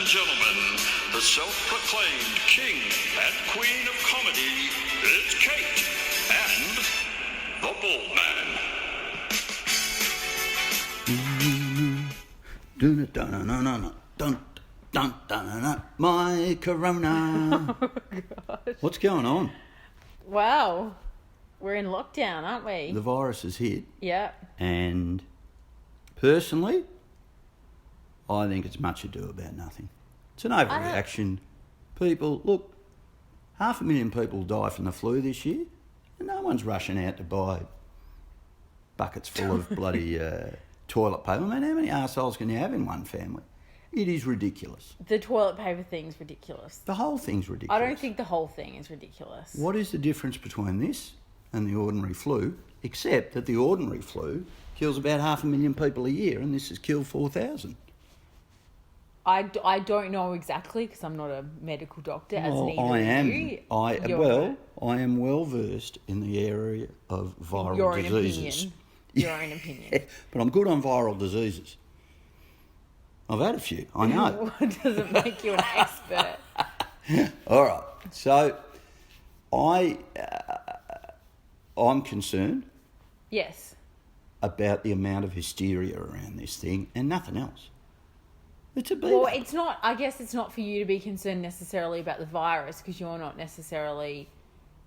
gentlemen, the self-proclaimed king and queen of comedy, it's Kate and the Bald Man. My Corona. Oh, gosh. What's going on? Wow. We're in lockdown, aren't we? The virus has hit, Yeah. and personally, I think it's much ado about nothing. It's an overreaction. People, look, 500,000 people die from the flu this year, and no one's rushing out to buy buckets full of bloody toilet paper. I mean, how many arseholes can you have in one family? It is ridiculous. The toilet paper thing's ridiculous. The whole thing's ridiculous. I don't think the whole thing is ridiculous. What is the difference between this and the ordinary flu, except that the ordinary flu kills about 500,000 people a year, and this has killed 4,000? I don't know exactly because I'm not a medical doctor. As neither I are am. you. I am well versed in the area of viral diseases. Your own opinion. But I'm good on viral diseases. I've had a few. I know. What doesn't make you an expert? All right. So, I'm concerned. Yes. About the amount of hysteria around this thing and nothing else. It's a beat Well, up. it's not. I guess it's not for you to be concerned necessarily about the virus because you're not necessarily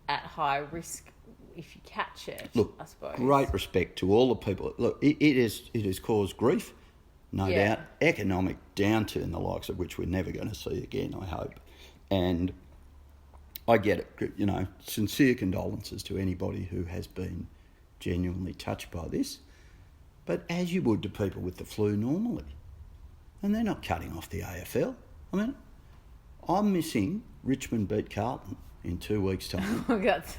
at high risk if you catch it. Look, I suppose. great respect to all the people. Look, it has caused grief, no doubt, economic downturn, the likes of which we're never going to see again, I hope. And I get it, you know, sincere condolences to anybody who has been genuinely touched by this, but as you would to people with the flu normally. And they're not cutting off the AFL. I mean, I'm missing Richmond beat Carlton in 2 weeks' time.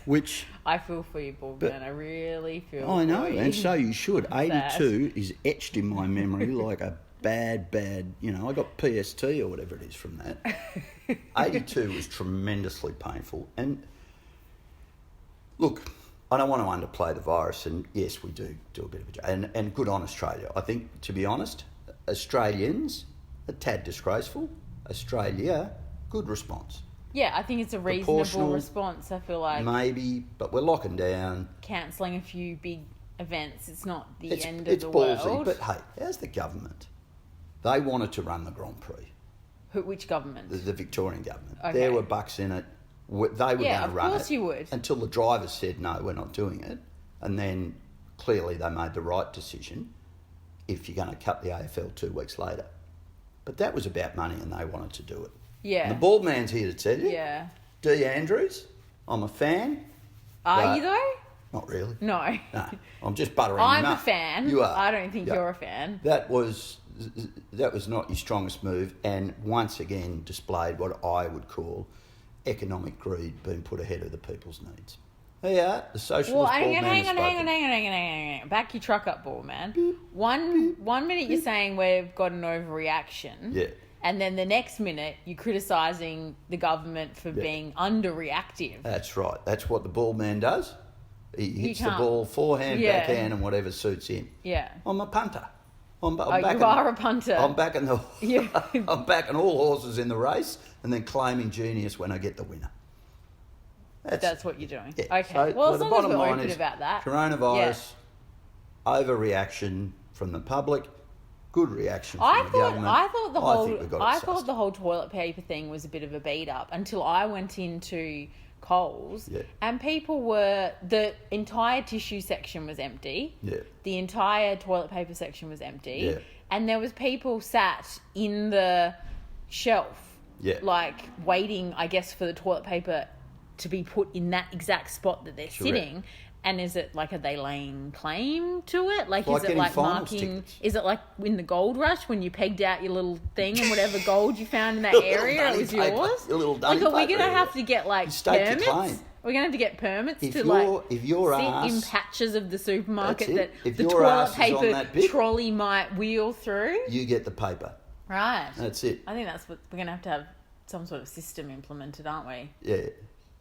Which I feel for you, Bald Man. I really feel I know, for you. and so you should. Sad. 82 is etched in my memory like a bad, you know, I got PST or whatever it is from that. 82 was tremendously painful. And look, I don't want to underplay the virus, and yes, we do a bit of a job. And good on Australia. I think, to be honest, Australians, a tad disgraceful. Australia, good response. Yeah, I think it's a reasonable response. I feel like maybe, but we're locking down. Cancelling a few big events. It's not the end of the ballsy, world. But hey, how's the government? They wanted to run the Grand Prix. Which government? The Victorian government. Okay. There were bucks in it. They were going to run it. Yeah, of course you would. Until the drivers said, no, we're not doing it. And then clearly they made the right decision if you're going to cut the AFL 2 weeks later. But that was about money and they wanted to do it. Yeah. And the bald man's here to tell you. Yeah. D. Andrews, I'm a fan. Are you though? Not really. No. No, I'm just buttering him I'm up. a fan. You are. I don't think you're a fan. That was not your strongest move, and once again displayed what I would call economic greed being put ahead of the people's needs. There you are, the socialist bald man has spoken. Hang on. Back your truck up, Bald Man. One minute you're saying we've got an overreaction. Yeah. And then the next minute you're criticising the government for being underreactive. That's right. That's what the bald man does. He hits the can't. ball forehand, backhand, and whatever suits him. Yeah. I'm a punter. I'm you are a punter. I'm backing I'm backing all horses in the race, and then claiming genius when I get the winner. That's what you're doing. Yeah. Okay. So, well, as the long as bottom we're line open is about that. Coronavirus, overreaction from the public, good reaction from the government. I thought the whole toilet paper thing was a bit of a beat up until I went into Coles and the entire tissue section was empty. Yeah. The entire toilet paper section was empty. Yeah. And there was people sat in the shelf. Yeah. Like waiting, I guess, for the toilet paper to be put in that exact spot that they're sitting. And is it like, are they laying claim to it? Like is it like marking, tickets. Is it like in the gold rush when you pegged out your little thing and whatever gold you found in that area, it was yours? Your little like, are we going to have to get like permits? We're going to have to get permits to sit in patches of the supermarket that the toilet paper trolley might wheel through? You get the paper. Right. That's it. I think that's what we're going to have some sort of system implemented, aren't we? Yeah.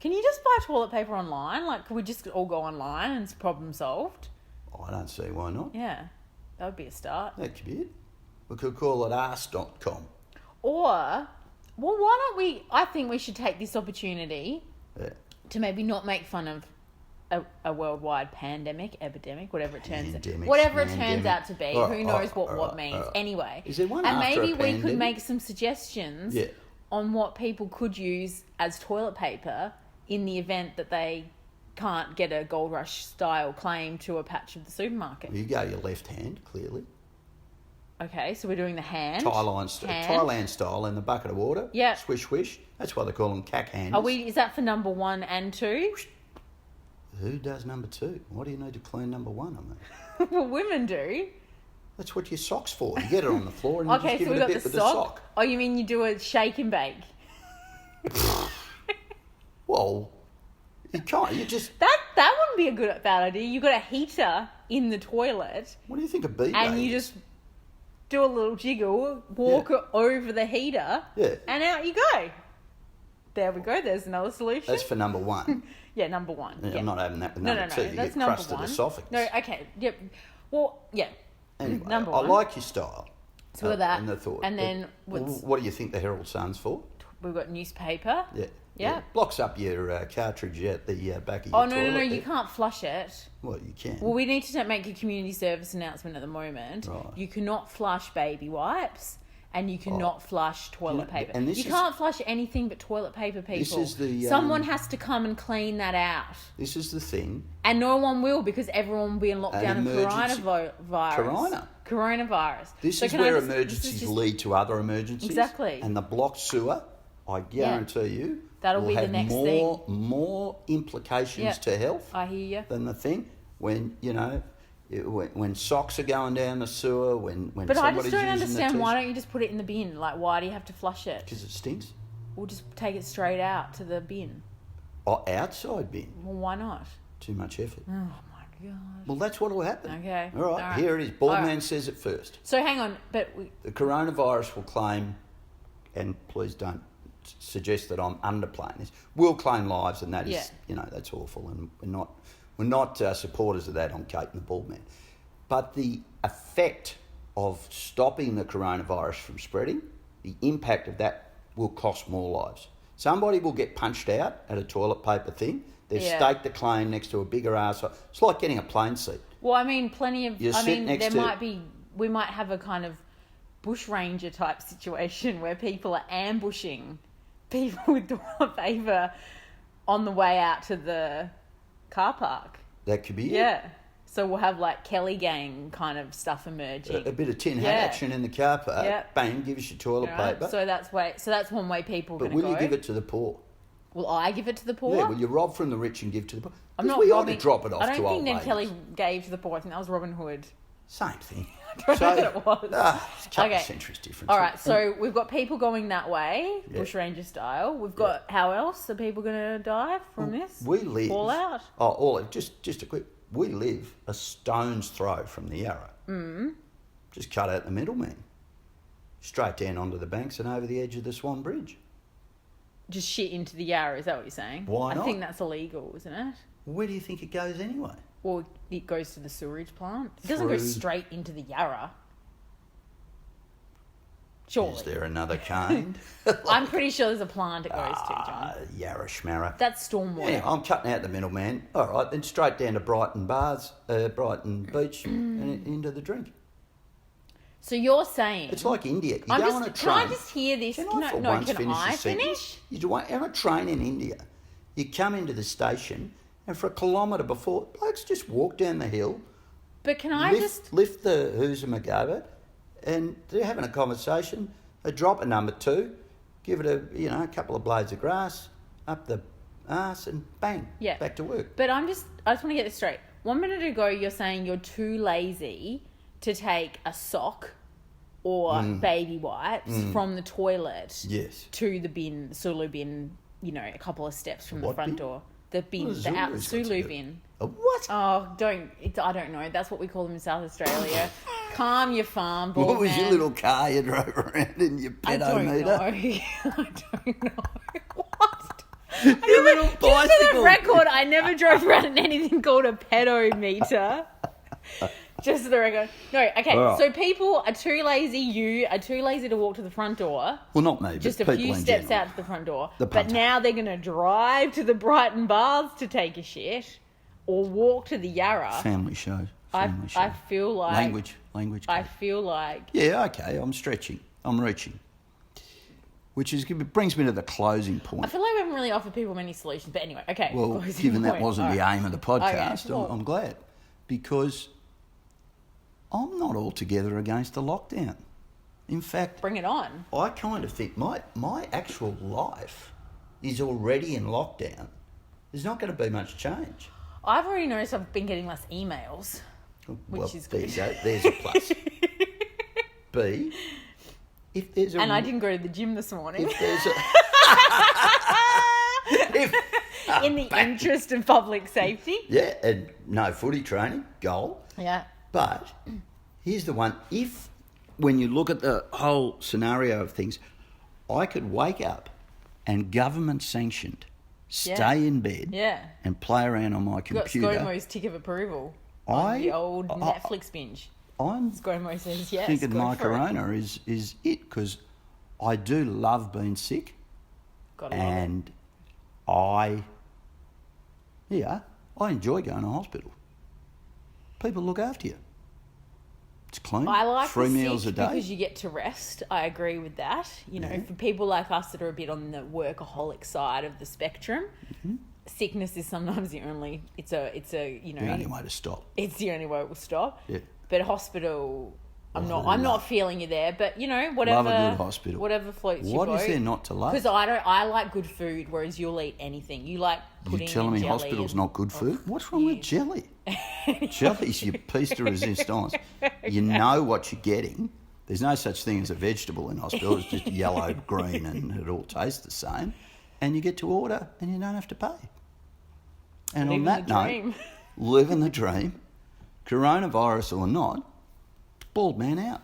Can you just buy toilet paper online? Like, could we just all go online and it's problem solved? Oh, I don't see why not. Yeah, that would be a start. That could be it. We could call it arse.com. Or, well, why don't we... I think we should take this opportunity to maybe not make fun of a worldwide pandemic, epidemic, whatever it turns out to be. Who knows what means. Anyway. Is there one and after maybe a we pandemic? could make some suggestions on what people could use as toilet paper in the event that they can't get a Gold Rush style claim to a patch of the supermarket. Well, you go your left hand, clearly. Okay, so we're doing the hand. Thailand style in the bucket of water. Yeah. Swish, swish. That's why they call them cack handles. Is that for number 1 and 2? Who does number 2? What do you need to clean number 1? I mean, Well, women do. that's what your sock's for. You get it on the floor and you just give so we it a got bit the with sock. the sock. Oh, you mean you do a shake and bake? Well, you can't. You just... That wouldn't be a bad idea. You got a heater in the toilet, What do you think of B-Day? and you just do a little jiggle, walk it over the heater, and out you go. There we go. There's another solution. That's for number 1. Yeah, number 1. Yeah, Yeah. I'm not having that with number 2. You That's get number crusted 1. esophagus. No, okay. Yep. Well, yeah. Anyway, number I 1. like your style. So with that, and the thought. and then what do you think the Herald Sun's for? we've got newspaper. Yeah. Blocks up your cartridge at the back of your Oh, toilet. no, there. you can't flush it. Well, you can. Well, we need to make a community service announcement at the moment. Right. You cannot flush baby wipes, and you cannot flush toilet paper. and You can't flush anything but toilet paper, people. This is the, Someone has to come and clean that out. This is the thing. And no one will, because everyone will be in lockdown of emergency- coronavirus. This So is can I where just- emergencies this is just- lead to other emergencies. Exactly. And the blocked sewer, I guarantee you, That'll will be the have next more implications Yep. to health I hear you. than the thing when, when socks are going down the sewer, when But I somebody's just don't using understand, the why don't you just put it in the bin? Like, why do you have to flush it? Because it stinks. We'll just take it straight out to the bin. Oh, outside bin. Well, why not? Too much effort. Oh, my God. Well, that's what will happen. Okay. All right, All right. here it is. Baldman says it first. So hang on, but The coronavirus will claim, and please don't suggest that I'm underplaying this, will claim lives, and that is, that's awful, and we're not supporters of that on Kate and the Baldman. But the effect of stopping the coronavirus from spreading, the impact of that will cost more lives. Somebody will get punched out at a toilet paper thing. They've staked the claim next to a bigger arsehole. It's like getting a plane seat. well, I mean, plenty of. You sit next to- We might have a kind of bushranger type situation where people are ambushing people with toilet paper on the way out to the car park. That could be it. Yeah. So we'll have like Kelly Gang kind of stuff emerging. A bit of tin hat action in the car park. Yeah. Bang, give us your toilet paper. So that's one way people are But going to go. will you give it to the poor? Will I give it to the poor? Yeah, will you rob from the rich and give to the poor? I'm not we robbing. ought to drop it off I don't to old think Ned ladies. Kelly gave to the poor. I think that was Robin Hood. Same thing. I don't know what it was. It's a couple of centuries difference. All right, so we've got people going that way, bushranger style. We've got, how else are people going to die from this? We live... Fallout? Just a quick... We live a stone's throw from the Yarra. Just cut out the middleman. Straight down onto the banks and over the edge of the Swan Bridge. Just shit into the Yarra, is that what you're saying? Why not? I think that's illegal, isn't it? Where do you think it goes anyway? Or it goes to the sewerage plant. It doesn't go straight into the Yarra. Surely. Is there another kind? I'm pretty sure there's a plant it goes to, John. Yarra schmarra. That's stormwater. Yeah, I'm cutting out the middleman. All right, then straight down to Brighton Beach and into the drink. So you're saying... It's like India. You I'm go just, on a can train. I just hear this? Can No, I for no, once can finish I the sentence? finish? You do on a train in India. You come into the station and for a kilometre before, blokes just walk down the hill, But can I lift the Hoosamagoba, and they're having a conversation. They drop a number 2, give it a couple of blades of grass up the arse, and bang, back to work. But I just want to get this straight. 1 minute ago, you're saying you're too lazy to take a sock or baby wipes from the toilet to the bin, the Sulu bin, a couple of steps from the front door. The bin, the Sulu bin. A what? Oh, I don't know. That's what we call them in South Australia. Calm your farm, bald What was man. your little car you drove around in your pedometer? I don't know. What? Your little Just for the bicycle. record, I never drove around in anything called a pedometer. Just for the record. No, okay. Right. So people are too lazy. You are too lazy to walk to the front door. Well, not me, Just but a people few in steps general. out to the front door. The But punter. now they're going to drive to the Brighton Baths to take a shit or walk to the Yarra. Family show. Family show. I feel like... Language. I feel like... Yeah, okay, I'm stretching. I'm reaching. Which is brings me to the closing point. I feel like we haven't really offered people many solutions. But anyway, okay. Well, closing given that point. wasn't All the right. aim of the podcast, Okay, well- I'm glad. Because I'm not altogether against the lockdown. In fact, Bring it on. I kind of think my actual life is already in lockdown. There's not going to be much change. I've already noticed I've been getting less emails. Well, is there good. you go. There's a plus. B, if there's a... And I didn't go to the gym this morning. If there's a... In the interest of public safety. Yeah, and no footy training, goal. Yeah. But here's the one. If, when you look at the whole scenario of things, I could wake up and government sanctioned, stay in bed Yeah. and play around on my computer. Got ScoMo's tick of approval on the old Netflix binge. I'm ScoMo says yes. thinking go my for it. corona is it, because I do love being sick. Gotta love it. And I enjoy going to hospital. People look after you. It's clean. I like 3 the meals a sick day. because you get to rest. I agree with that. You know, for people like us that are a bit on the workaholic side of the spectrum, sickness is sometimes the only. It's a you know. the only way to stop. It's the only way it will stop. Yeah. But hospital, I'm Well, not feeling you there. But you know, whatever. Love a good hospital. Whatever floats your What boat. is there not to love? Because I like good food, whereas you'll eat anything. You like pudding. You're telling and me jelly hospital's and- not good food? What's wrong with jelly? Jelly's your piece de resistance. You know what you're getting. There's no such thing as a vegetable in hospital. It's just yellow, green, and it all tastes the same. And you get to order and you don't have to pay. And Living on that the note, dream. living the dream, coronavirus or not, bald man out.